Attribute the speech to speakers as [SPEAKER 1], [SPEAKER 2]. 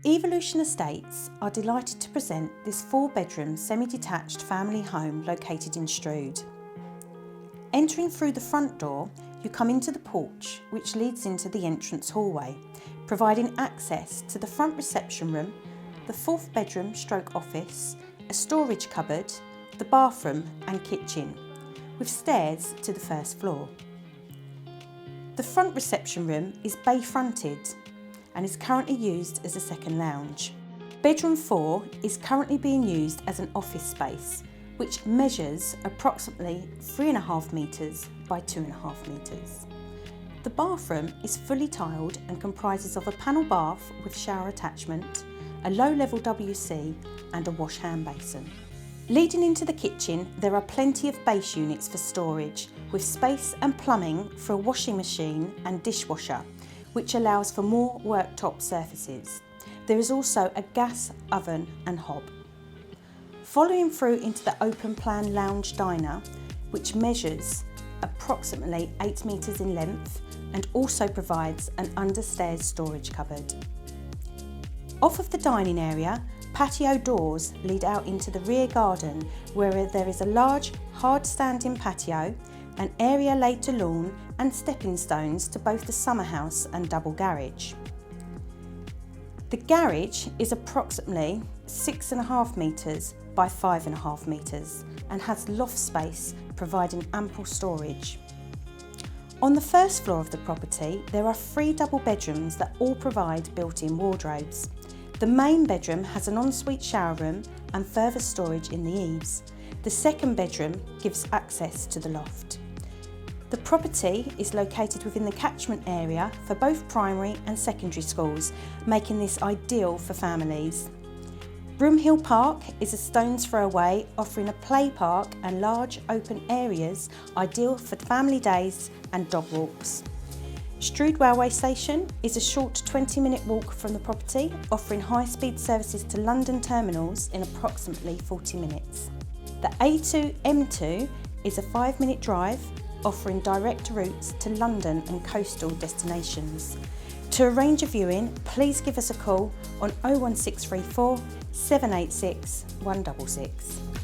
[SPEAKER 1] Evolution Estates are delighted to present this 4-bedroom semi-detached family home located in Strood. Entering through the front door, you come into the porch which leads into the entrance hallway, providing access to the front reception room, the 4th bedroom stroke office, a storage cupboard, the bathroom and kitchen, with stairs to the first floor. The front reception room is bay fronted and is currently used as a second lounge. Bedroom 4 is currently being used as an office space, which measures approximately 3.5 metres by 2.5 metres. The bathroom is fully tiled and comprises of a panel bath with shower attachment, a low-level WC and a wash hand basin. Leading into the kitchen, there are plenty of base units for storage, with space and plumbing for a washing machine and dishwasher, which allows for more worktop surfaces. There is also a gas oven and hob. Following through into the open plan lounge diner, which measures approximately 8 metres in length and also provides an understairs storage cupboard. Off of the dining area, patio doors lead out into the rear garden, where there is a large hard standing patio, an area laid to lawn and stepping stones to both the summer house and double garage. The garage is approximately 6.5 metres by 5.5 metres and has loft space providing ample storage. On the first floor of the property, there are 3 double bedrooms that all provide built-in wardrobes. The main bedroom has an ensuite shower room and further storage in the eaves. The second bedroom gives access to the loft. The property is located within the catchment area for both primary and secondary schools, making this ideal for families. Broomhill Park is a stone's throw away, offering a play park and large open areas ideal for family days and dog walks. Strood Railway Station is a short 20-minute walk from the property, offering high-speed services to London terminals in approximately 40 minutes. The A2-M2 is a 5-minute drive, offering direct routes to London and coastal destinations. To arrange a viewing, please give us a call on 01634 786 166.